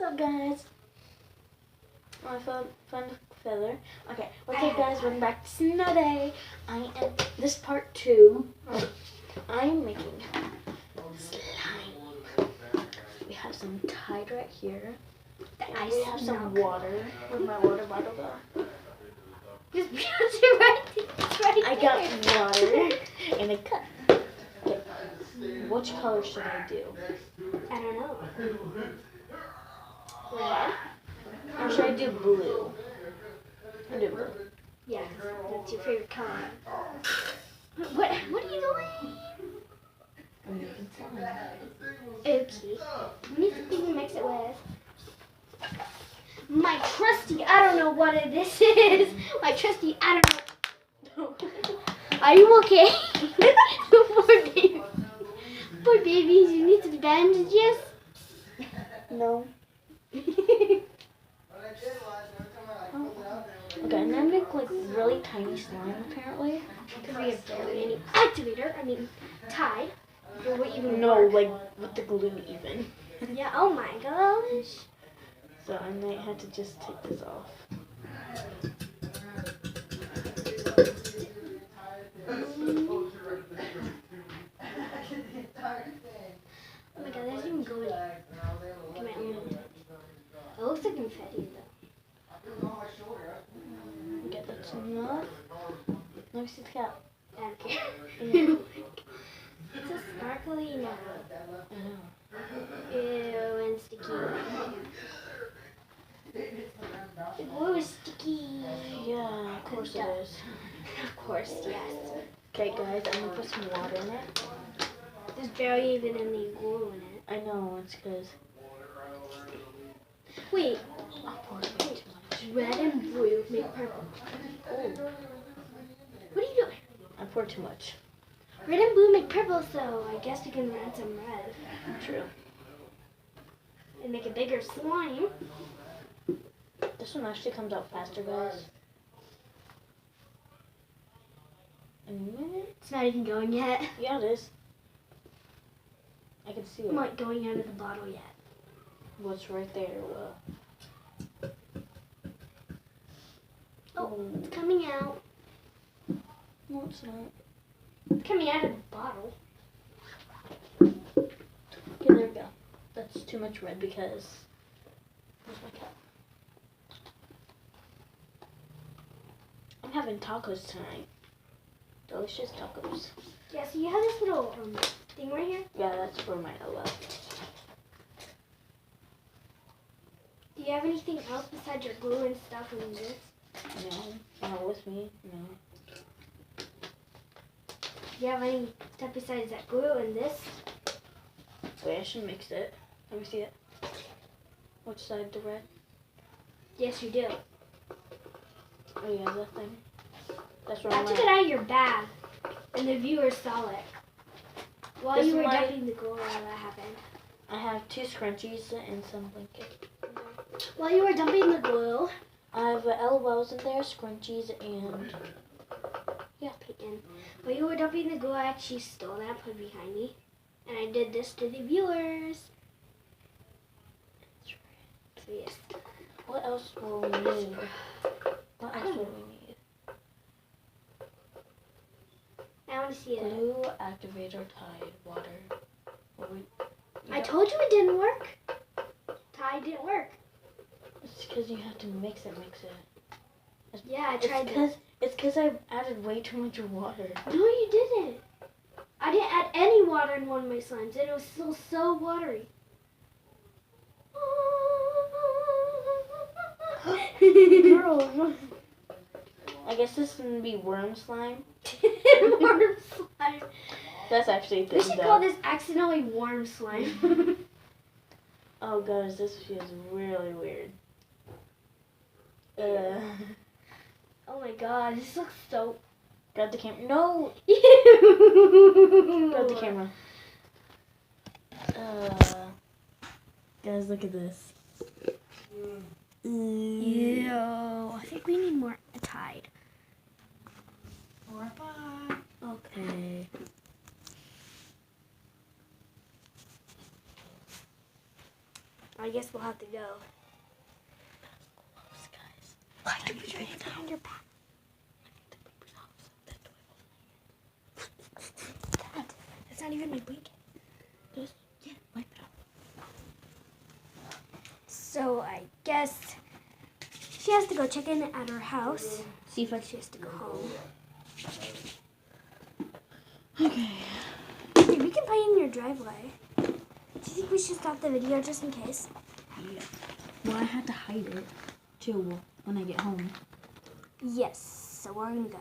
What's up, guys? My friend Feather. Okay, what's up, guys? Welcome back to Snow Day. This part 2. I'm making slime. We have some Tide right here. And we have some water. Where's my water bottle go? Just right I got water and a cup. Okay, which color should I do? I don't know. Red? Or should I do blue? I'll do blue. Yeah, that's your favorite color. What are you doing? I'm making slime. Okay. We need something to mix it with. My trusty, I don't know what this is. My trusty, I don't know. Are you okay? Poor babies, you need some bandages? No. Okay, I'm gonna make like really tiny slime apparently. Because we have barely any activator, Tide. Or what even No, work. like with the glue even. Yeah, oh my gosh. So I might have to just take this off. Oh my god, there's even glue in it. Come here. It looks like confetti though. Okay, that's enough. Let me see the cap. I don't care. It's so sparkly now. I know. Ew, and sticky. The glue is sticky. Yeah, of course it is. Of course, yes. Okay, guys, I'm gonna put some water in it. There's barely even any glue in it. I know, it's because Wait, I poured way too much. red and blue make purple. Oh, What are you doing? I poured too much. Red and blue make purple, so I guess we can add some red True. and make a bigger slime. This one actually comes out faster, guys. In a minute? It's not even going yet. Yeah, it is. I can see It's it. not going out of the bottle yet. What's right there? Oh, it's coming out. No, it's not. It's coming out of the bottle. Okay, there we go. That's too much red because. Where's my cup? I'm having tacos tonight. Delicious tacos. Yeah, so you have this little thing right here. Yeah, that's for my Ella. Do you have anything else besides your glue and stuff in this? No, not with me. No. Do you have any stuff besides that glue and this? Wait, I should mix it. Let me see it. Which side, the red? Yes, you do. Oh yeah, that thing. That's where I I'm took at. it out of your bag, and the viewers saw it. While This you were is my- dumping the glue, that happened. I have 2 scrunchies and some blanket. While you were dumping the glue, I have LOLs in there, scrunchies, and Peyton, while you were dumping the glue, I actually stole that and put it behind me. And I did this to the viewers. So yes. what else will we need? What else will we need? I want to see it. Glue, activator, Tide, water. I told you it didn't work. Tide didn't work. It's because you have to mix it. Yeah, I tried It's because I added way too much water. No, you didn't. I didn't add any water in one of my slimes, and it was still so watery. Girl. I guess this is going to be worm slime. Worm slime. That's actually a thing, We should though. call this accidentally worm slime. Oh, guys, this feels really weird. Oh my god, this looks so... Grab the camera. No! Grab the camera. Guys, look at this. Ew. I think we need more Tide. Okay. I guess we'll have to go. Why do you put it behind your back? Dad, that's not even my blanket. Yeah, wipe it off. So I guess she has to go check in at her house. See if she has to go home. Okay. Hey, we can play in your driveway. Do you think we should stop the video just in case? Yeah. Well, I had to hide it till when I get home. Yes, so we're gonna go.